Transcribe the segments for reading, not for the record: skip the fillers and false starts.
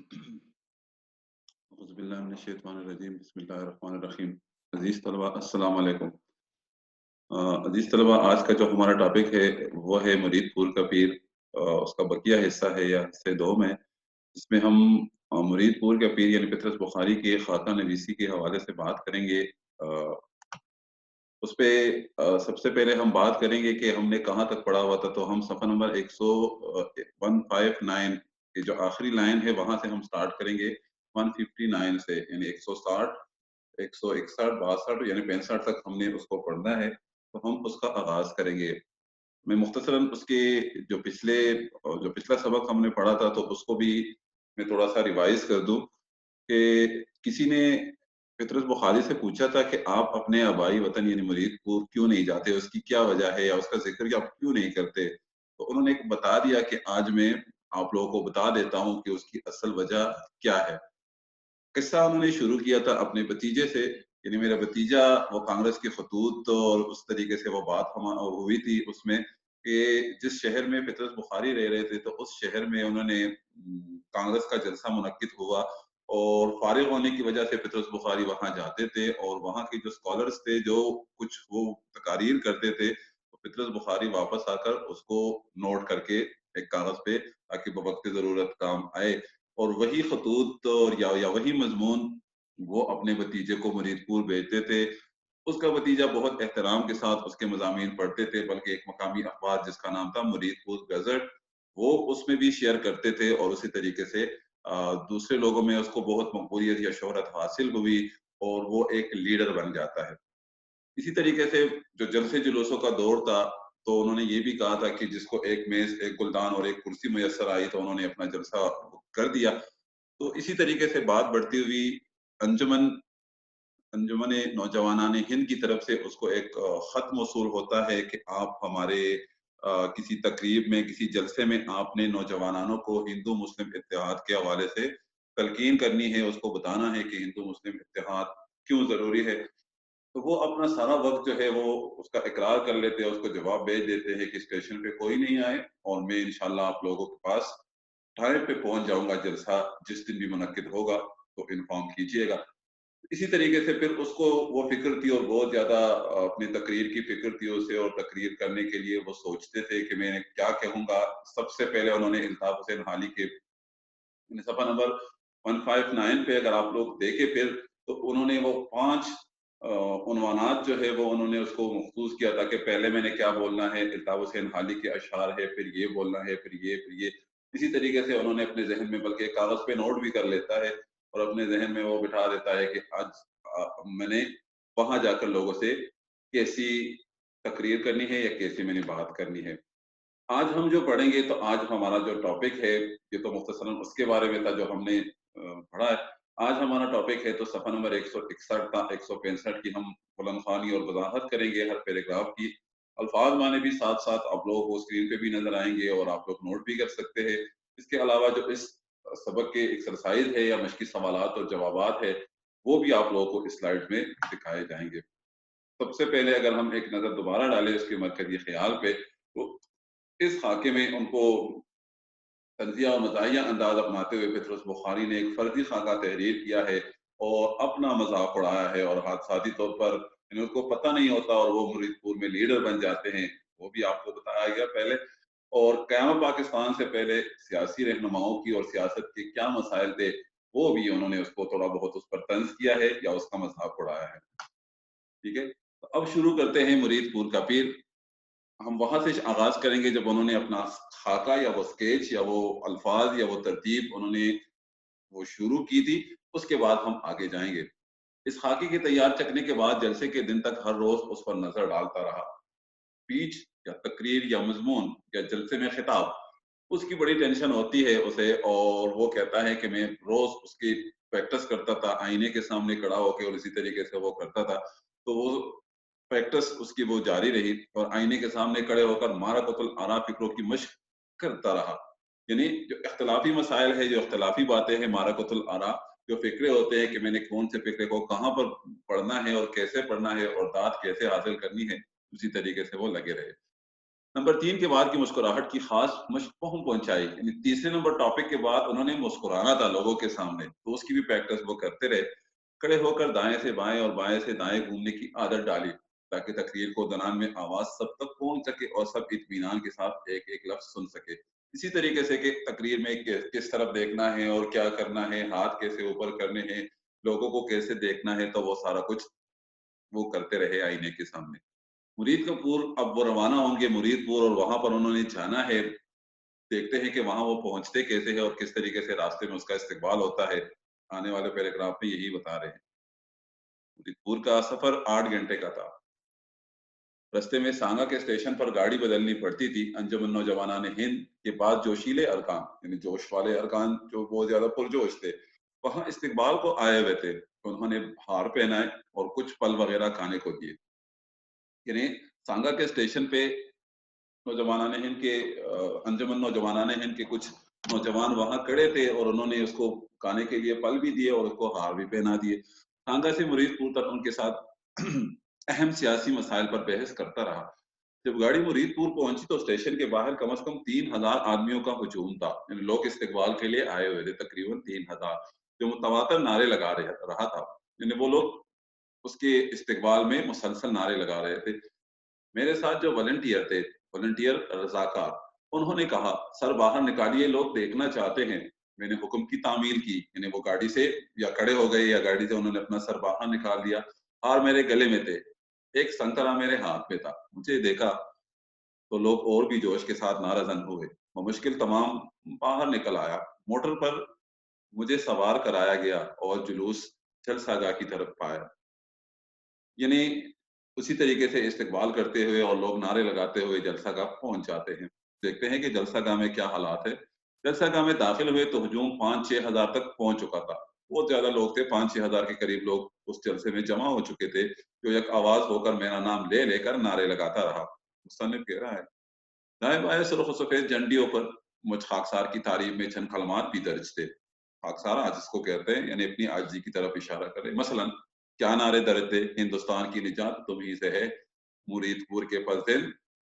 औज़ुबिल्लाहिमिनश्शैतानिर्रजीम, बिस्मिल्लाहिर्रहमानिर्रहीम। अज़ीज़ तलबा, अस्सलाम वालेकुम। अज़ीज़ तलबा, आज का जो हमारा टॉपिक है वो है मुरीद फूल का पीर। उसका बकिया हिस्सा है या हिस्से दो में, जिसमें हम मुरीद फूल का पीर यानी पतरस बुखारी के खाका नवीसी के हवाले से बात करेंगे। उस पे सबसे पहले हम बात करेंगे कि हमने कहाँ तक पढ़ा हुआ था। तो हम सफ़ा नंबर 159 की जो आखिरी लाइन है वहां से हम स्टार्ट करेंगे। 159 से यानी 160, 161, 62 यानी 65 तक हमने उसको पढ़ना है। तो हम उसका आगाज करेंगे। मैं मुख्तसरन उसके जो पिछला सबक हमने पढ़ा था तो उसको भी मैं थोड़ा सा रिवाइज कर दूं कि किसी ने पतरस बुखारी से पूछा था कि आप अपने आबाई वतन यानी मुरीदपुर क्यों नहीं जाते, उसकी क्या वजह है या उसका जिक्र आप क्यों नहीं करते। तो उन्होंने एक बता दिया कि आज मैं आप लोगों को बता देता हूँ कि उसकी असल वजह क्या है। किस्सा उन्होंने शुरू किया था अपने भतीजे से, यानी मेरा भतीजा वो कांग्रेस के खतूत और उस तरीके से वो बात हम हुई थी उसमें कि जिस शहर में पतरस बुखारी रह रहे थे तो उस शहर में उन्होंने कांग्रेस का जलसा मुनक्किद हुआ और फारिग होने की वजह से पतरस बुखारी वहां जाते थे और वहां के जो स्कॉलर्स थे जो कुछ वो तकारीर करते थे तो पतरस बुखारी वापस आकर उसको नोट करके एक कागज पे ताकि बवक्त जरूरत काम आए और वही खतूत और या वही मजमून वो अपने भतीजे को मुरीदपुर भेजते थे। उसका भतीजा बहुत एहतराम के साथ उसके मज़ामीन पढ़ते थे, बल्कि एक मकामी अखबार जिसका नाम था मुरीदपुर गज़ट, वो उसमें भी शेयर करते थे और उसी तरीके से दूसरे लोगों में उसको बहुत मकबूलियत या शोहरत हासिल हुई और वो एक लीडर बन जाता है। इसी तरीके से जो जलसे जुलूसों का दौर था, तो उन्होंने ये भी कहा था कि जिसको एक मेज़, एक गुलदान और एक कुर्सी मुयस्सर आई तो उन्होंने अपना जलसा कर दिया। तो इसी तरीके से बात बढ़ती हुई अंजुमन अंजुमन नौजवानान हिंद की तरफ से उसको एक खत मौसूल होता है कि आप हमारे किसी तकरीब में, किसी जलसे में आपने नौजवानों को हिंदू मुस्लिम इत्तेहाद के हवाले से तलकीन करनी है, उसको बताना है कि हिंदू मुस्लिम इत्तेहाद क्यों जरूरी है। तो वो अपना सारा वक्त जो है वो उसका इकरार कर लेते हैं, उसको जवाब भेज देते हैं कि स्टेशन पे कोई नहीं आए और मैं इंशाल्लाह आप लोगों के पास टाइम पे पहुंच जाऊंगा, जलसा जिस दिन भी मुनक्किद होगा तो इन्फॉर्म कीजिएगा। इसी तरीके से फिर उसको वो फिक्र थी और बहुत ज्यादा अपनी तकरीर की फिक्र थी उसे, और तकरीर करने के लिए वो सोचते थे कि मैं क्या कहूंगा। सबसे पहले उन्होंने इल्ताफ हुसैन हाली के सफा नंबर 159 पे अगर आप लोग देखें फिर, तो उन्होंने वो 5 उन्वानात जो है वो उन्होंने उसको मखसूस किया था कि पहले मैंने क्या बोलना है, इल्ताफ हुसैन हाली के अशआर है, फिर ये बोलना है, फिर ये। इसी तरीके से उन्होंने अपने जहन में बल्कि कागज पे नोट भी कर लेता है और अपने जहन में वो बिठा देता है कि आज मैंने वहां जाकर लोगों से कैसी तकरीर करनी है या कैसी मैंने बात करनी है। आज हम जो पढ़ेंगे तो आज हमारा जो टॉपिक है ये तो मुख्तसरन उसके बारे में था जो हमने पढ़ा है। आज हमारा टॉपिक है तो सफा नंबर 161 था, 165 की हम बुलंद ख्वानी और वजाहत करेंगे हर पैराग्राफ की। अल्फाज माने भी साथ साथ आप लोगों को स्क्रीन पे भी नजर आएंगे और आप लोग नोट भी कर सकते हैं। इसके अलावा जो इस सबक के एक्सरसाइज है या मश्की सवालात और जवाबात है वो भी आप लोगों को इस स्लाइड में दिखाए जाएंगे। सबसे पहले अगर हम एक नजर दोबारा डालें उसके मरकजी ख्याल पे, तो इस खाके में उनको तंजिया और मज़ाहिया अंदाज अपनाते हुए पतरस बुखारी ने एक फर्जी खाका तहरीर किया है और अपना मजाक उड़ाया है और हादसाती तौर पर उनको पता नहीं होता और वो मुरीदपुर में लीडर बन जाते हैं, वो भी आपको बताया गया पहले। और क़याम पाकिस्तान से पहले सियासी रहनुमाओं की और सियासत के क्या मसाइल थे वो भी उन्होंने उसको थोड़ा बहुत उस पर तंज किया है या उसका मजाक उड़ाया है। ठीक है, तो अब शुरू करते हैं मुरीदपुर का पीर। हम वहां से आगाज करेंगे जब उन्होंने अपना खाका या वो स्केच या वो अल्फाज या वो तरतीब उन्होंने वो शुरू की थी। उसके बाद हम आगे जाएंगे। इस खाके के तैयार करने के बाद जलसे के दिन तक हर रोज उस पर नजर डालता रहा। स्पीच या तकरीर या मजमून या जलसे में खिताब, उसकी बड़ी टेंशन होती है उसे और वो कहता है कि मैं रोज उसकी प्रैक्टिस करता था आईने के सामने खड़ा होकर और इसी तरीके से वो करता था। तो वो प्रैक्टिस उसकी वो जारी रही और आईने के सामने खड़े होकर मारकतुल आरा फिक्रों की मशक करता रहा। यानी जो इख्तलाफी मसाइल है, जो इख्तलाफी बातें हैं, मारकतुल आरा जो फिक्रे होते हैं कि मैंने कौन से फिक्रे को कहाँ पर पढ़ना है और कैसे पढ़ना है और दाद कैसे हासिल करनी है, उसी तरीके से वो लगे रहे। नंबर 3 के बाद की मुस्कुराहट की खास मशफ़हूम पहुँचाई। यानी तीसरे नंबर टॉपिक के बाद उन्होंने मुस्कुराना था लोगों के सामने, तो उसकी भी प्रैक्टिस वो करते रहे। खड़े होकर दाएँ से बाएँ और बाएँ से दाएँ घूमने की आदत डाली, ताकि तकरीर को दौरान में आवाज़ सब तक पहुँच सके और सब इत्मीनान के साथ एक-एक लफ्ज़ सुन सके। इसी तरीके से कि तकरीर में किस तरफ देखना है और क्या करना है, हाथ कैसे ऊपर करने हैं, लोगों को कैसे देखना है, तो वो सारा कुछ वो करते रहे आईने के सामने। मुरीदपुर अब वो रवाना होंगे मुरीदपुर और वहाँ पर उन्होंने जाना है। देखते हैं कि वहाँ वो पहुँचते कैसे हैं और किस तरीके से रास्ते में उसका इस्तेक़बाल होता है। आने वाले पैराग्राफ में यही बता रहे हैं। मुरीदपुर का सफ़र 8 घंटे का था। रास्ते में सांगा के स्टेशन पर गाड़ी बदलनी पड़ती थी। अंजुमन नौजवानान हिंद के बाद जोशीले अरकान, यानी जोश वाले अरकान जो बहुत ज़्यादा पुरजोश थे, वहाँ इस्तिकबाल को आए हुए थे। उन्होंने हार पहनाए और कुछ फल वग़ैरह खाने को दिए। यानी सांगा के स्टेशन पे नौजवानान हिंद के अंजुमन नौजवानान हिंद के कुछ नौजवान वहाँ खड़े थे और उन्होंने उसको खाने के लिए फल भी दिए और उसको हार भी पहना दिए। सांगा से मुरीदपुर तक उनके साथ अहम सियासी मसाइल पर बहस करता रहा। जब गाड़ी मुरीदपुर पहुंची तो स्टेशन के बाहर कम से कम 3000 आदमियों का हुजूम था। यानी लोग इस्तकबाल के लिए आए हुए थे, तकरीबन 3000, जो मुतवातर नारे लगा रहा था। यानी वो लोग उसके इस्तकबाल में मुसलसल नारे लगा रहे थे। मेरे साथ जो वॉलंटियर रज़ाकार, उन्होंने कहा, "सर बाहर निकालिए, लोग देखना चाहते हैं।" मैंने हुक्म की तामील की, यानी वो गाड़ी से या खड़े हो गए या गाड़ी से उन्होंने अपना सर बाहर निकाल दिया। हार मेरे गले में थे, एक संतरा मेरे हाथ में था। मुझे देखा तो लोग और भी जोश के साथ नाराज़न हुए। बमुश्किल तमाम बाहर निकल आया। मोटर पर मुझे सवार कराया गया और जुलूस जलसागाह की तरफ आया। यानी उसी तरीके से इस्तकबाल करते हुए और लोग नारे लगाते हुए जलसागाह पहुँच जाते हैं। देखते हैं कि जलसागाह में क्या हालात है। जलसागाह में दाखिल हुए तो हुजूम 5-6 हज़ार तक पहुँच चुका था। बहुत ज़्यादा लोग थे, 5-6 हज़ार के करीब लोग उस जलसे में जमा हो चुके थे, जो एक आवाज़ होकर मेरा नाम ले लेकर नारे लगाता रहा। मुसन्निफ कह रहा है, दाएँ-बाएँ सुर्ख़ सफ़ेद झंडियों पर मुझ खाकसार की तारीफ़ में चंद कलमात भी दर्ज थे। खाकसार आज इसको कहते हैं, यानी अपनी आजिज़ी की तरफ इशारा करें। मसलन क्या नारे दर्ज थे? हिंदुस्तान की निजात तुम्हीं से है, मुरीदपुर के फ़ज़िल,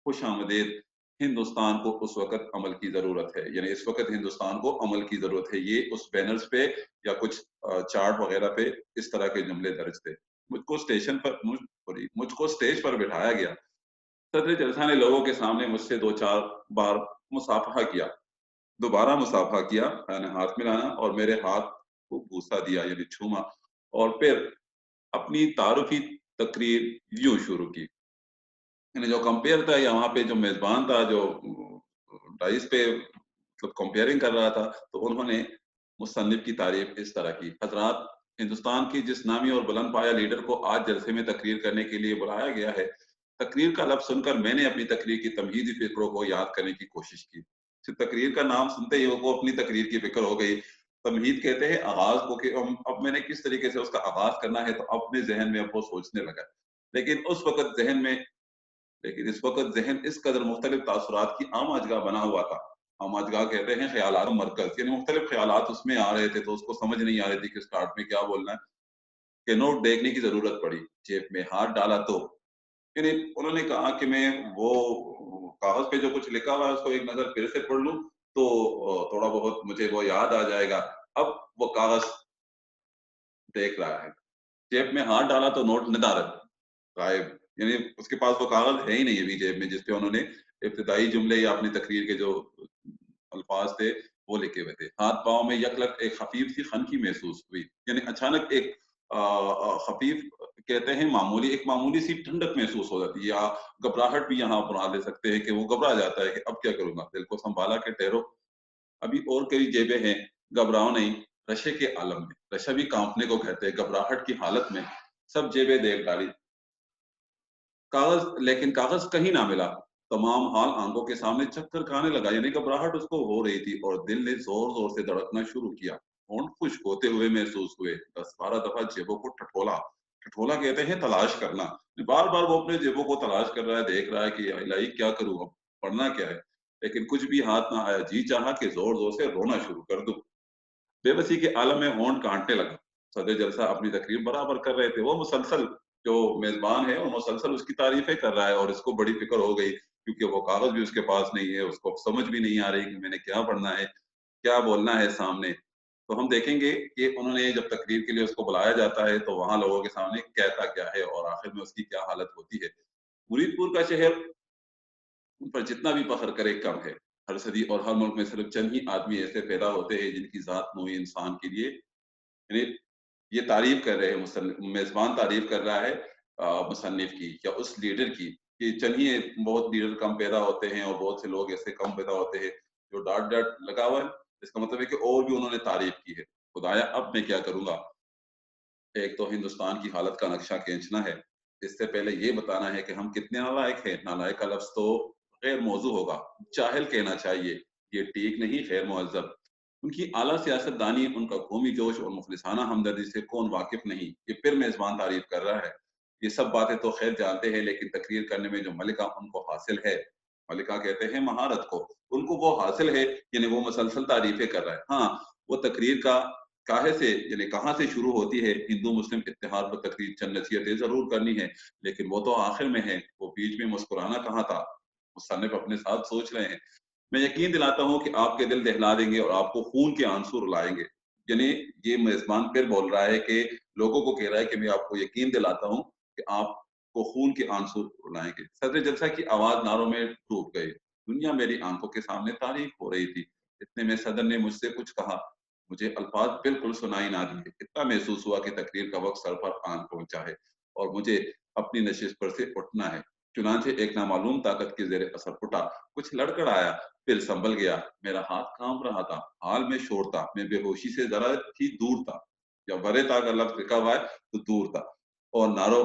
खुशामदीद, हिंदुस्तान को उस वक़्त अमल की ज़रूरत है। यानी इस वक़्त हिंदुस्तान को अमल की ज़रूरत है। ये उस बैनर्स पे या कुछ चार्ट वग़ैरह पे इस तरह के जुमले दर्ज थे। मुझको स्टेज पर बिठाया गया। सदर जलसा ने लोगों के सामने मुझसे 2-4 बार मुसाफ़हा किया। दोबारा मुसाफ़हा किया, यानी हाथ मिलाना, और मेरे हाथ को बूसा दिया यानी छूमा, और फिर अपनी तारुफ़ी तकरीर यूँ शुरू की। यानी जो कंपेयर था या वहाँ पे जो मेज़बान था, जो डाइस पे मतलब कंपेयरिंग कर रहा था, तो उन्होंने मुसन्निफ की तारीफ़ इस तरह की, हज़रात, हिंदुस्तान के जिस नामी और बुलंद पाया लीडर को आज जलसे में तकरीर करने के लिए बुलाया गया है, तकरीर का लफ्ज़ सुनकर मैंने अपनी तकरीर की तमहीदी फ़िक्रों को याद करने की कोशिश की। सिर्फ़ तकरीर का नाम सुनते ही वो अपनी तकरीर की फ़िक्र हो गई। तमहीद कहते हैं आगाज़ को, कि अब मैंने किस तरीके से उसका आगाज़ करना है, तो अपने ज़हन में अब वो सोचने लगा। लेकिन उस वक़्त ज़हन में लेकिन इस वक़्त ज़हन इस कदर मुख्तलिफ तासुरात की आमाजगाह बना हुआ था। आमाजगाह कहते हैं ख़यालात का मरकज़, यानी मुख्तलिफ ख़यालात उसमें आ रहे थे, तो उसको समझ नहीं आ रही थी कि स्टार्ट में क्या बोलना है, कि नोट देखने की ज़रूरत पड़ी। जेब में हाथ डाला तो यानी उन्होंने कहा कि मैं वो कागज़ पे जो कुछ लिखा हुआ है उसको एक नज़र फिर से पढ़ लूँ, तो थोड़ा बहुत मुझे वो याद आ जाएगा। अब वो कागज़ देख रहा है। जेब में हाथ डाला तो नोट नदारद, गायब। यानी उसके पास वो कागज़ है ही नहीं अभी जेब में, जिस पे उन्होंने इब्तिदाई जुमले या अपनी तकरीर के जो अल्फाज़ थे, वो लिखे हुए थे। हाथ-पाँव में यकलक एक ख़फ़ीफ़-सी खनकी महसूस हुई। यानी अचानक एक ख़फ़ीफ़ कहते हैं मामूली, एक मामूली-सी ठंडक महसूस हो जाती है, या घबराहट भी यहाँ अपना ले सकते हैं, कि वो घबरा जाता है कि अब क्या करूँगा? दिल को सँभाला के ठहरो, अभी और कई जेबें हैं, घबराओ नहीं। नशे के आलम में, नशा भी काँपने को कहते हैं, घबराहट की हालत में सब जेबें देख डाली। लेकिन कागज़ कहीं ना मिला। तमाम हाल आँखों के सामने चक्कर खाने लगा, यानी घबराहट उसको हो रही थी और दिल ने ज़ोर-ज़ोर से धड़कना शुरू किया। होंठ खुश्क होते हुए महसूस हुए। 10-12 दफ़ा जेबों को टटोला। टटोला कहते हैं तलाश करना। बार-बार वो अपने जेबों को तलाश कर रहा है, देख रहा है कि या इलाही क्या करूँ अब? पढ़ना क्या है? लेकिन कुछ भी हाथ ना आया। जी चाहा कि ज़ोर-ज़ोर से रोना शुरू कर दूँ। बेबसी के आलम में होंठ काँपने लगा। सदर जलसा अपनी तकरीर बराबर कर रहे थे। वो मुसलसल जो मेज़बान है, वो मुसलसल उसकी तारीफ़ें कर रहा है और इसको बड़ी फ़िक्र हो गई। क्योंकि वो कागज़ भी उसके पास नहीं है, उसको समझ भी नहीं आ रही कि मैंने क्या पढ़ना है, क्या बोलना है सामने। तो हम देखेंगे कि उन्होंने जब तकरीर के लिए उसको बुलाया जाता है, तो वहाँ लोगों के सामने कहता क्या है और आखिर में उसकी क्या हालत होती है। मुरीदपुर का शहर उन पर जितना भी फ़ख्र करे कम है। हर सदी और हर मुल्क में सिर्फ़ चंद ही आदमी ऐसे पैदा होते हैं जिनकी ज़ात नूई इंसान के लिए यानी ये तारीफ़ कर रहे हैं मेज़बान तारीफ़ कर रहा है मुसन्निफ़ की या उस लीडर की कि चलिए बहुत लीडर कम पैदा होते हैं और बहुत से लोग ऐसे कम पैदा होते हैं जो डाँट-डाँट लगा हुआ है। इसका मतलब है कि और भी उन्होंने तारीफ़ की है। खुदाया अब मैं क्या करूँगा? एक तो हिंदुस्तान की हालत का नक्शा खींचना है। इससे पहले ये बताना है कि हम कितने नालायक हैं। नालायक का लफ्ज़ तो गैर मौज़ू होगा, जाहिल कहना चाहिए। ये ठीक नहीं, गैर मुहज़्ज़ब। उनकी आला सियासतदानी, उनका कौमी जोश और मुखलिसाना हमदर्दी से कौन वाकिफ़ नहीं। ये फिर मेज़बान तारीफ़ कर रहा है। ये सब बातें तो ख़ैर जानते हैं, लेकिन तकरीर करने में जो मलिका उनको हासिल है, मलिका कहते हैं महारत को, उनको वो हासिल है, यानी वो मुसलसल तारीफ़ें कर रहा है। हाँ, वो तकरीर का काहे से यानी कहाँ से शुरू होती है, हिंदू-मुस्लिम इत्तेहाद पर तकरीर चंद नसीहतें ज़रूर करनी है, लेकिन वो तो आखिर में है, वो बीच में मुस्कुराना कहाँ था? मुसन्निफ़ अपने साथ सोच रहे हैं। मैं यकीन दिलाता हूँ कि आपके दिल दहला देंगे और आपको खून के आंसू रुलाएँगे। यानी ये मेज़बान फिर बोल रहा है कि लोगों को कह रहा है कि मैं आपको यकीन दिलाता हूँ कि आपको खून के आंसू रुलाएँगे। सदर जलसा की आवाज़ नारों में डूब गई। दुनिया मेरी आँखों के सामने तारीफ़ हो रही थी। इतने में सदर ने मुझसे कुछ कहा। मुझे अल्फाज़ बिल्कुल सुनाई ना दिए। इतना महसूस हुआ कि तकरीर का वक़्त सर पर आन पहुँचा है और मुझे अपनी नशिस्त पर से उठना है। चुनांचे एक नामालूम ताकत के ज़ेरे असर उठा। कुछ लड़खड़ाया, फिर सँभल गया। मेरा हाथ काँप रहा था, हाल में शोर था। मैं बेहोशी से ज़रा ही दूर था। जब वरे था का लफ्ज़ लिखा हुआ है, तो दूर था और नारो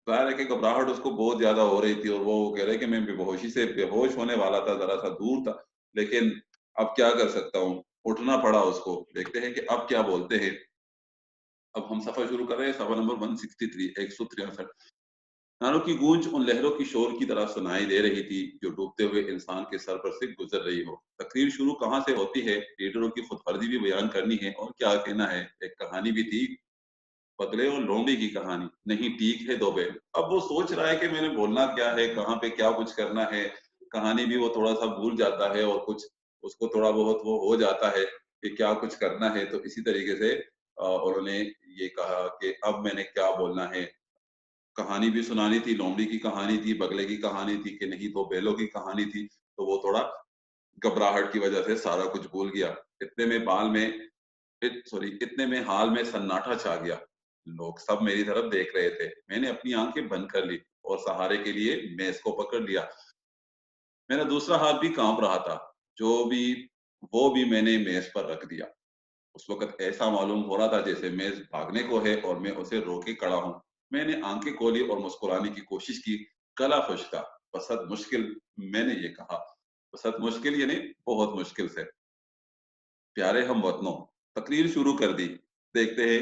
ज़ाहिर है कि घबराहट उसको बहुत ज़्यादा हो रही थी और वो कह रहे हैं कि मैं बेहोशी से बेहोश होने वाला था, ज़रा-सा दूर था। लेकिन अब क्या कर सकता हूँ? उठना पड़ा उसको। देखते हैं कि अब क्या बोलते हैं। अब हम सफ़र शुरू कर रहे हैं, सफ़र नंबर 163 163 नारों की गूंज उन लहरों की शोर की तरह सुनाई दे रही थी जो डूबते हुए इंसान के सर पर से गुजर रही हो। तकरीर शुरू कहाँ से होती है, लीडरों की खुदगर्जी भी बयान करनी है और क्या कहना है। एक कहानी भी थी, पतले और लोमड़ी की कहानी। नहीं ठीक है दो बैल। अब वो सोच रहा है कि मैंने बोलना क्या है, कहाँ पे क्या कुछ करना है। कहानी भी वो थोड़ा-सा भूल जाता है और कुछ उसको थोड़ा बहुत वो हो जाता है कि क्या कुछ करना है। तो इसी तरीके से उन्होंने ये कहा कि अब मैंने क्या बोलना है। कहानी भी सुनानी थी, लोमड़ी की कहानी थी, बगले की कहानी थी कि नहीं 2 बैलों की कहानी थी, तो वो थोड़ा घबराहट की वजह से सारा कुछ भूल गया। इतने में बाल में इतने में हाल में सन्नाटा छा गया। लोग सब मेरी तरफ देख रहे थे। मैंने अपनी आँखें बंद कर ली और सहारे के लिए मेज़ को पकड़ लिया। मेरा दूसरा हाथ भी काँप रहा था, जो भी वो भी मैंने मेज़ पर रख दिया। उस वक़्त ऐसा मालूम हो रहा था जैसे मेज़ भागने को है और मैं उसे रोके खड़ा हूँ। मैंने आँखें खोली और मुस्कुराने की कोशिश की, गला खुश था। बसत मुश्किल मैंने ये कहा, बसत मुश्किल यानी बहुत मुश्किल से। प्यारे हमवतनों, तकरीर शुरू कर दी। देखते हैं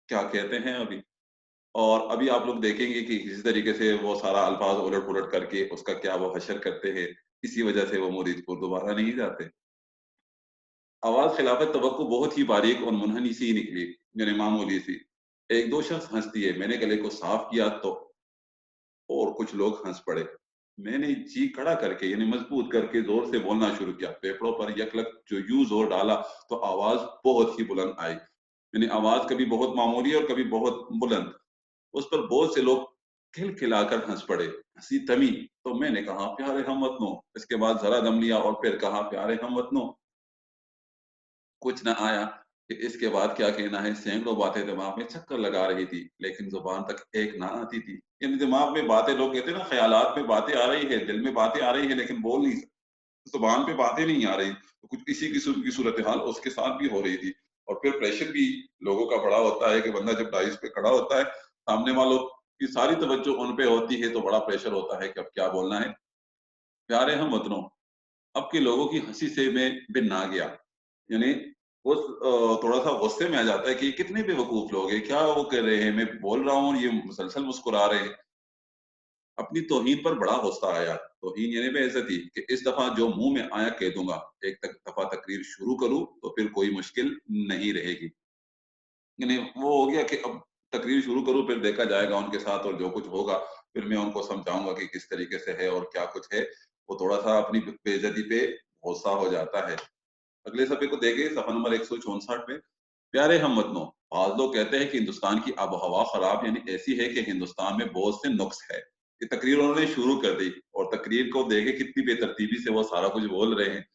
क्या कहते हैं अभी। और अभी आप लोग देखेंगे कि किसी तरीके से वो सारा अल्फाज़ उलट-पुलट करके उसका क्या वो हशर करते हैं। इसी वजह से वो मुरीदपुर दोबारा नहीं जाते। आवाज़ खिलाफत तवक्को बहुत ही बारीक और मुनहनी सी निकली, यानी मामूली सी। 1-2 शख्स हँस दिए, मैंने गले को साफ किया तो और कुछ लोग हँस पड़े। मैंने जी खड़ा करके यानी मजबूत करके ज़ोर से बोलना शुरू किया। फेफड़ों पर यकलक जो यूँ ज़ोर डाला तो आवाज़ बहुत ही बुलंद आई। यानी आवाज़ कभी बहुत मामूली और कभी बहुत बुलंद। उस पर बहुत से लोग खिलखिलाकर हँस पड़े। हँसी थमी तो मैंने कहा, प्यारे हमवतनों। इसके बाद ज़रा दम लिया और फिर कहा, प्यारे हमवतनों। कुछ न आया कि इसके बाद क्या कहना है। सैकड़ों बातें दिमाग में चक्कर लगा रही थी, लेकिन ज़ुबान तक एक ना आती थी। यानी दिमाग में बातें लोग कहते हैं ना ख़यालात में बातें आ रही है, दिल में बातें आ रही है लेकिन बोल नहीं सकते। ज़ुबान पे बातें नहीं आ रही। तो कुछ इसी किस्म की सूरत-ए-हाल उसके साथ भी हो रही थी। और फिर प्रेशर भी लोगों का बड़ा होता है कि बंदा जब डाइस पे खड़ा होता है, सामने वालों की सारी तवज्जो उन पे होती है, तो बड़ा प्रेशर होता है कि अब क्या बोलना है। प्यारे हमवतनों, अब के लोगों की हँसी से मैं बिन्ना गया। यानी वो थोड़ा-सा गुस्से में आ जाता है कि ये कितने बेवकूफ़ लोग हैं, क्या वो कर रहे हैं, मैं बोल रहा हूँ, ये मुसलसल मुस्कुरा रहे हैं। अपनी तौहीन पर बड़ा गुस्सा आया। तौहीन यानी बेइज़्ज़ती कि इस दफ़ा जो मुँह में आया कह दूँगा। एक दफ़ा तकरीर शुरू करूँ, तो फिर कोई मुश्किल नहीं रहेगी। यानी वो हो गया कि अब तकरीर शुरू करूँ, फिर देखा जाएगा उनके साथ और जो कुछ होगा। फिर मैं उनको समझाऊँगा कि किस तरीके से है और क्या कुछ है। वो थोड़ा-सा अपनी बेइज़्ज़ती पे गुस्सा हो जाता है। अगले सफ़े को देखें, सफ़ा नंबर 164 में, प्यारे हमवतनों, बाज़ लोग कहते हैं कि हिंदुस्तान की आबो-हवा खराब यानी ऐसी है कि हिंदुस्तान में बहुत से नुक्स है। ये तकरीर उन्होंने शुरू कर दी और तकरीर को देखें कितनी बेतरतीबी से वो सारा कुछ बोल रहे हैं।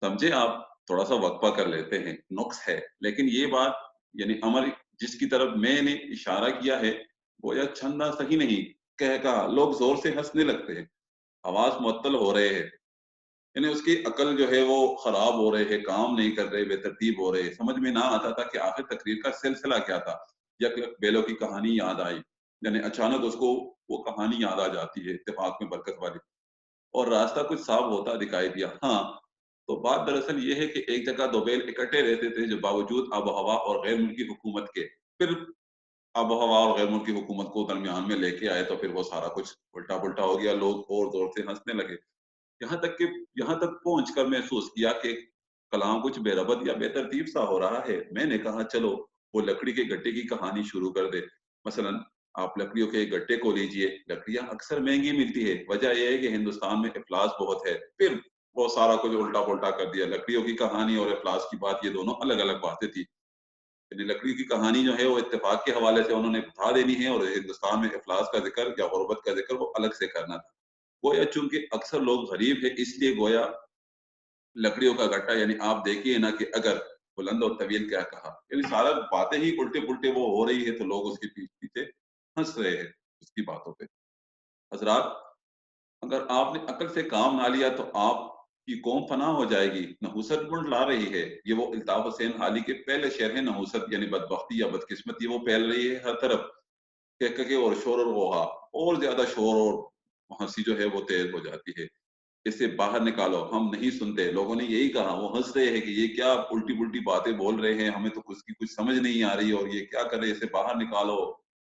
समझे आप? थोड़ा-सा वक़्फ़ा कर लेते हैं, नुक्स है। लेकिन ये बात यानी अमर जिसकी तरफ मैंने इशारा किया है, गोया छंदा सही नहीं, कह कहा, लोग ज़ोर से हँसने लगते हैं, हवास मुअत्तल हो रहे हैं। यानी उसकी अकल जो है वो खराब हो रहे है, काम नहीं कर रहे, बेतरतीब हो रहे। समझ में ना आता था कि आखिर तकरीर का सिलसिला क्या था? यक-यक बैलों की कहानी याद आई, यानी अचानक उसको वो कहानी याद आ जाती है, इत्तेफ़ाक में बरकत वाली, और रास्ता कुछ साफ होता दिखाई दिया। हाँ, तो बात दरअसल ये है कि एक जगह 2 बैल इकट्ठे रहते थे जो बावजूद आब-ओ-हवा और गैर मुल्की हुकूमत के, फिर आब-ओ-हवा और गैर मुल्की हुकूमत को दरमियान में लेके आए, तो फिर वो सारा कुछ उल्टा-पुल्टा हो गया, लोग ज़ोर-ज़ोर से हँसने लगे। यहाँ तक कि यहाँ तक पहुँचकर महसूस किया कि कलाम कुछ बेरबत या बेतरतीब सा हो रहा है। मैंने कहा चलो वो लकड़ी के गट्टे की कहानी शुरू कर दे। मसलन आप लकड़ियों के एक गट्टे को लीजिए, लकड़ियाँ अक्सर महँगी मिलती है। वजह ये है कि हिंदुस्तान में इफ़्लास बहुत है। फिर वो सारा कुछ उल्टा-पुल्टा कर दिया। लकड़ियों की कहानी और इफ़्लास की बात, ये दोनों अलग-अलग बातें थी। यानी लकड़ी की कहानी जो है वो इत्तेफ़ाक के हवाले से उन्होंने बता देनी है और हिंदुस्तान में इफ़्लास का ज़िक्र या गुर्बत का ज़िक्र वो अलग से करना था। गोया चूँकि अक्सर लोग गरीब हैं, इसलिए गोया लकड़ियों का गट्टा, यानी आप देखिए ना कि अगर बुलंद और तवील क्या कहा, यानी सारा बातें ही उल्टे-पुल्टे वो हो रही है, तो लोग उसके पीछे हँस रहे हैं उसकी बातों पे। हज़रात, अगर आपने अक्ल से काम ना लिया तो आपकी कौम फना हो जाएगी, नहूसत मंडला रही है। ये वो अल्ताफ़ हुसैन हाली के पहले शेर हैं, नहूसत यानी बदबख्ती या बदकिस्मती वो फैल रही है हर तरफ। के और शोर और गोहा, और ज़्यादा शोर और हँसी जो है वो तेज़ हो जाती है। इसे बाहर निकालो, हम नहीं सुनते। लोगों ने यही कहा, वो हँस रहे हैं कि ये क्या उल्टी-पुल्टी बातें बोल रहे हैं, हमें तो उसकी कुछ समझ नहीं आ रही और ये क्या कर रहे हैं, इसे बाहर निकालो।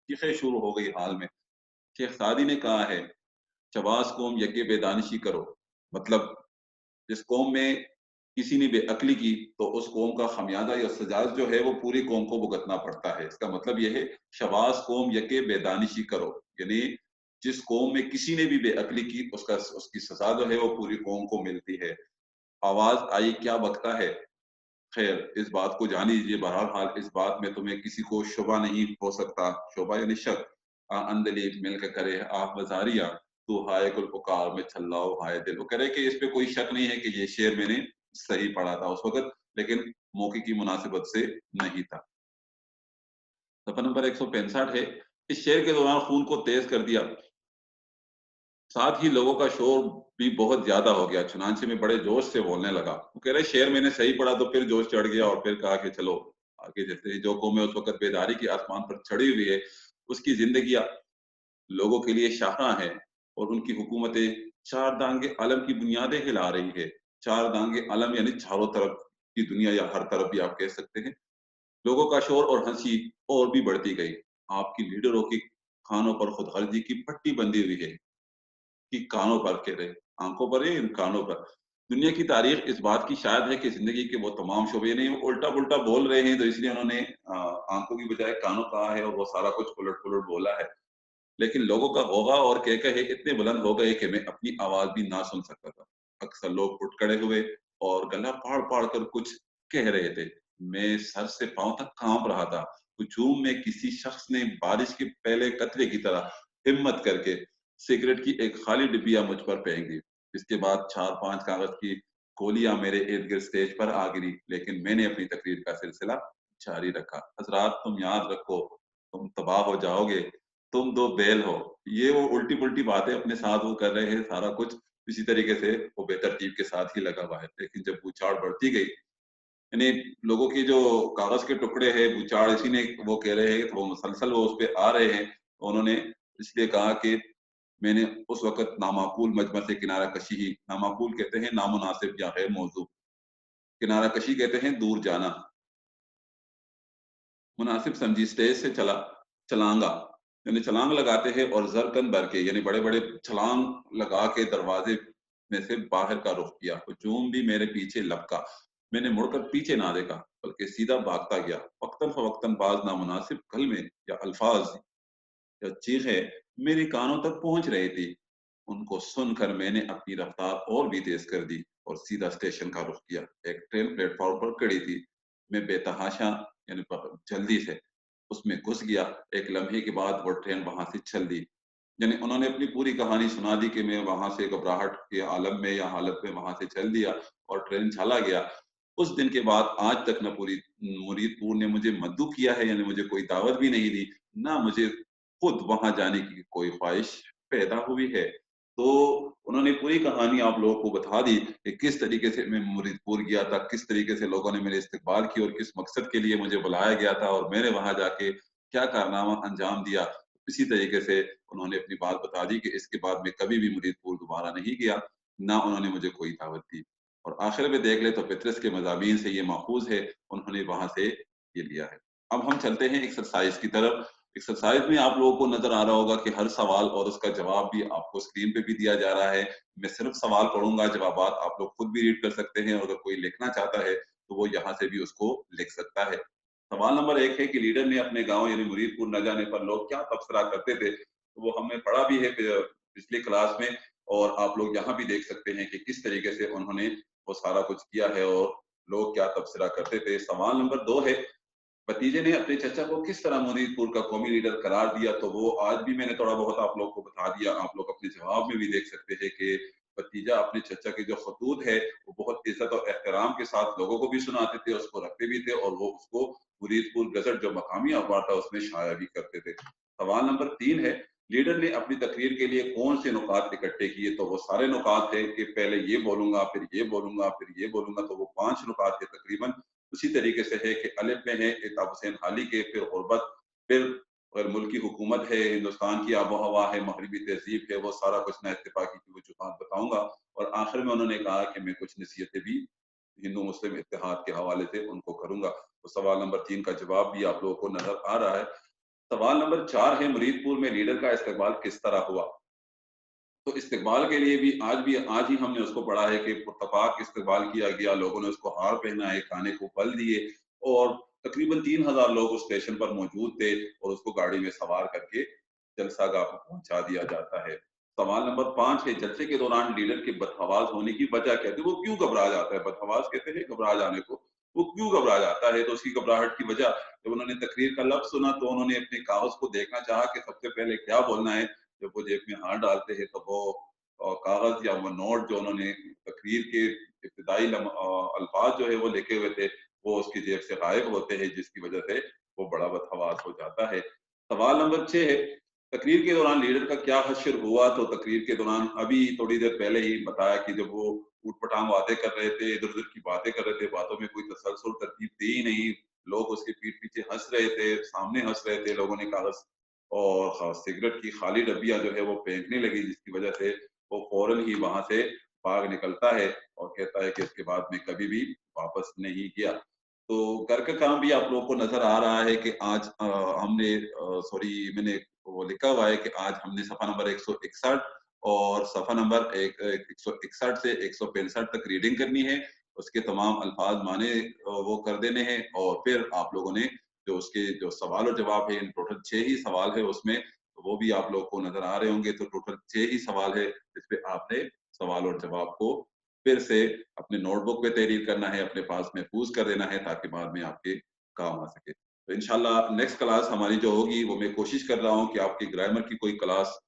चीखें शुरू हो गई हाल में। शेख सादी ने कहा है, शबाज़ कौम यके बेदानिशी करो। मतलब जिस कौम में किसी ने बेअक्ली की, तो उस कौम का खमियाजा या सज़ा जो है वो पूरी कौम को भुगतना पड़ता है। इसका मतलब ये है, शबाज़ कौम यके बेदानिशी करो, यानी जिस कौम में किसी ने भी बेअक्ली की, उसका उसकी सज़ा जो है वो पूरी कौम को मिलती है। आवाज़ आई क्या बकता है? खैर, इस बात को जान लीजिए, बहरहाल इस बात में तुम्हें किसी को शुबा नहीं हो सकता। शुबा यानी शक। अंदलीब मिल के करे आह वज़ारिया, तू हाय गुल पुकार में छल्लाओ हाय दिल। वो कह रहे कि इस पे कोई शक नहीं है कि ये शेर मैंने सही पढ़ा था उस वक़्त, लेकिन मौके की मुनासिबत से नहीं था। सफ़ा नंबर 165 है, इस शेर के दौरान खून को तेज़ कर दिया, साथ ही लोगों का शोर भी बहुत ज़्यादा हो गया, चुनांचे मैं बड़े जोश से बोलने लगा। वो कह रहे शेर मैंने सही पढ़ा, तो फिर जोश चढ़ गया और फिर कहा कि चलो आगे, जैसे जो कौमें उस वक़्त बेदारी के आसमान पर चढ़ी हुई है, उसकी ज़िंदगियाँ लोगों के लिए शाहराह हैं और उनकी हुकूमतें चार दांगे आलम की बुनियादें हिला रही है। चार दांगे आलम यानी चारों तरफ की दुनिया, या हर तरफ भी आप कह सकते हैं। लोगों का शोर और हँसी और भी बढ़ती गई। आपकी लीडरों की खानों पर खुदगर्जी की पट्टी बंधी हुई है। कि कानों पर कह रहे, आँखों पर या इन कानों पर। दुनिया की तारीख़ इस बात की शायद है कि ज़िंदगी के वो तमाम शोबे, नहीं वो उल्टा-पुल्टा बोल रहे हैं, तो इसलिए उन्होंने आँखों की बजाय कानों कहा है और वो सारा कुछ उलट-पुलट बोला है। लेकिन लोगों का होगा और कह-कहे इतने बुलंद हो गए कि मैं अपनी आवाज़ भी ना सुन सकता था। अक्सर लोग उठ खड़े हुए और गला फाड़-फाड़ कर कुछ कह रहे थे। मैं सर से पाँव तक काँप रहा था। हुजूम में किसी शख्स ने बारिश के पहले कतरे की तरह हिम्मत करके सिगरेट की एक खाली डिब्बिया मुझ पर फेंक दी। इसके बाद 4-5 कागज़ की गोलियाँ मेरे इर्द-गिर्द स्टेज पर आ गिरी, लेकिन मैंने अपनी तकरीर का सिलसिला जारी रखा। हज़रात, तुम याद रखो, तुम तबाह हो जाओगे, तुम 2 बैल हो। ये वो उल्टी-पुल्टी बातें अपने साथ वो कर रहे हैं, सारा कुछ इसी तरीके से वो बेतरतीब के साथ ही लगा हुआ है। लेकिन जब बूछाड़ बढ़ती गई, यानी लोगों की जो कागज़ के टुकड़े हैं, बूछाड़ इसी ने वो कह रहे हैं, तो वो मुसलसल वो उस पे आ रहे हैं। तो उन्होंने इसलिए कहा कि मैंने उस वक़्त नामाकूल मजमा से किनारा कशी ही, नामाकूल कहते हैं नामुनासिब या गैर मौज़ू, किनारा कशी कहते हैं दूर जाना, मुनासिब समझी स्टेज से छलांगा, यानी छलांग लगाते हैं और ज़रकन भर के, यानी बड़े-बड़े छलांग लगा के दरवाज़े में से बाहर का रुख किया। हुजूम भी मेरे पीछे लपका। मैंने मुड़कर पीछे ना देखा, बल्कि सीधा भागता गया। वक़्तन-फ़वक़्तन बाज़ नामुनासिब कलमे या अल्फ़ाज़ या चीखें मेरे कानों तक पहुँच रही थी। उनको सुनकर मैंने अपनी रफ्तार और भी तेज़ कर दी और सीधा स्टेशन का रुख किया। एक ट्रेन प्लेटफ़ॉर्म पर खड़ी थी। मैं बेतहाशा यानी ब जल्दी से उसमें घुस गया। एक लम्हे के बाद वो ट्रेन वहाँ से चल दी। यानी उन्होंने अपनी पूरी कहानी सुना दी कि मैं वहाँ से घबराहट के आलम में या हालत में वहाँ से चल दिया और ट्रेन चला गया। उस दिन के बाद आज तक ना मुरीदपुर ने मुझे मद्दू किया है, यानी मुझे कोई दावत भी नहीं दी, ना मुझे खुद वहाँ जाने की कोई ख्वाहिश पैदा हुई है। तो उन्होंने पूरी कहानी आप लोगों को बता दी कि किस तरीके से मैं मुरीदपुर गया था, किस तरीके से लोगों ने मेरे इस्तकबाल की और किस मकसद के लिए मुझे बुलाया गया था और मैंने वहाँ जाके क्या कारनामा अंजाम दिया। इसी तरीके से उन्होंने अपनी बात बता दी कि इसके बाद मैं कभी भी मुरीदपुर दोबारा नहीं गया, ना उन्होंने मुझे कोई दावत दी। और आखिर में देख ले तो पितरस के मज़ामीन से ये माखूज़ है, उन्होंने वहाँ से ये लिया है। अब हम चलते हैं एक्सरसाइज़ की तरफ। एक्सरसाइज़ में आप लोगों को नज़र आ रहा होगा कि हर सवाल और उसका जवाब भी आपको स्क्रीन पे भी दिया जा रहा है। मैं सिर्फ़ सवाल पढ़ूँगा, जवाबात आप लोग खुद भी रीड कर सकते हैं और अगर कोई लिखना चाहता है, तो वो यहाँ से भी उसको लिख सकता है। सवाल नंबर 1 है कि लीडर ने अपने गाँव यानी मुरीदपुर न जाने पर लोग क्या तबसरा करते थे? तो वो हमने पढ़ा भी है पिछली क्लास में और आप लोग यहाँ भी देख सकते हैं कि किस तरीके से उन्होंने वो सारा कुछ किया है और लोग क्या तबसरा करते थे। सवाल नंबर 2 है, भतीजे ने अपने चचा को किस तरह मुरीदपुर का कौमी लीडर करार दिया, तो वो आज भी मैंने थोड़ा बहुत आप लोग को बता दिया। आप लोग अपने जवाब में भी देख सकते हैं कि भतीजा अपने चचा के जो खतूत है, वो बहुत इज़्ज़त और एहतराम के साथ लोगों को भी सुनाते थे, उसको रखते भी थे और वो उसको मुरीदपुर गज़ट जो मकामी अखबार था, उसमें शाया भी करते थे। सवाल नंबर 3 है, लीडर ने अपनी तकरीर के लिए कौन से नुकात इकट्ठे किए? तो वो सारे नुकात हैं कि पहले ये बोलूँगा, फिर ये बोलूँगा, फिर ये बोलूँगा, तो वो 5 नुकात थे तकरीबन। उसी तरीके से है कि अलिफ में है इताब हुसैन हाली के, फिर गुरबत, फिर अगर मुल्की हुकूमत है, हिंदुस्तान की आबो-हवा है, मगरिबी तहज़ीब है, वो सारा कुछ मैं इत्तेफ़ाक़ी की वजूहात बताऊँगा और आखिर में उन्होंने कहा कि मैं कुछ नसीहतें भी हिंदू मुस्लिम इत्तेहाद के हवाले से उनको करूँगा। तो सवाल नंबर 3 का जवाब भी आप लोगों को नज़र आ रहा है। सवाल नंबर 4 है, मुरीदपुर में लीडर का इस्तकबाल किस तरह हुआ? तो इस्तकबाल के लिए भी आज ही हमने उसको पढ़ा है कि पुरतपाक इस्तकबाल किया गया, लोगों ने उसको हार पहनाए, खाने को फल दिए और तकरीबन 3000 लोग उस स्टेशन पर मौजूद थे और उसको गाड़ी में सवार करके जलसागाह को पहुँचा दिया जाता है। सवाल नंबर 5 है, जलसे के दौरान लीडर के बदहवास होने की वजह क्या थी? वो क्यों घबरा जाता है? बदहवास कहते हैं घबरा जाने को। वो क्यों घबरा जाता है? तो उसकी घबराहट की वजह, जब उन्होंने तकरीर का लफ्ज़ सुना तो उन्होंने अपने कागज़ को देखना चाहा कि सबसे पहले क्या बोलना है। जब वो जेब में हाथ डालते हैं तो वो कागज़ या वो नोट जो उन्होंने तकरीर के इब्तिदाई अल्फाज़ जो है वो लिखे हुए थे, वो उसकी जेब से गायब होते हैं, जिसकी वजह से वो बड़ा बदहवास हो जाता है। सवाल नंबर 6 है, तकरीर के दौरान लीडर का क्या हश्र हुआ? तो तकरीर के दौरान अभी थोड़ी देर पहले ही बताया कि जब वो ऊट-पटांग बातें कर रहे थे, इधर-उधर की बातें कर रहे थे, बातों में कोई तसलसल तरतीब थी ही नहीं। लोग उसके पीठ पीछे हँस रहे थे, सामने हँस रहे थे, लोगों ने कागज़ और सिगरेट की खाली डब्बियाँ जो है वो फेंकने लगी, जिसकी वजह से वो फ़ौरन ही वहाँ से भाग निकलता है और कहता है कि इसके बाद मैं कभी भी वापस नहीं गया। तो घर का काम भी आप लोगों को नज़र आ रहा है कि आज सॉरी, मैंने वो लिखा हुआ है कि आज हमने सफ़ा नंबर 161 और सफ़ा नंबर 161 से 165 तक रीडिंग करनी है। उसके तमाम अल्फ़ाज़ माने वो कर देने हैं और फिर आप लोगों ने जो उसके जो सवाल और जवाब है, इन टोटल 6 ही सवाल है उसमें, तो वो भी आप लोगों को नज़र आ रहे होंगे। तो टोटल 6 ही सवाल है, जिसपे आपने सवाल और जवाब को फिर से अपने नोटबुक पे तहरीर करना है, अपने पास महफूज़ कर देना है ताकि बाद में आपके काम आ सके। तो इंशाअल्लाह नेक्स्ट क्लास हमारी जो होगी, वो मैं कोशिश कर रहा हूँ कि आपकी ग्रामर की कोई क्लास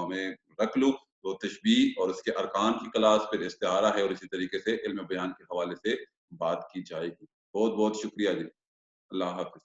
मैं रख लूँ। तो तशबीह और उसके अरकान की क्लास, फिर इस्तिआरा है और इसी तरीके से इल्म बयान के हवाले से बात की जाएगी। बहुत-बहुत शुक्रिया जी। अल्लाह हाफ़िज़।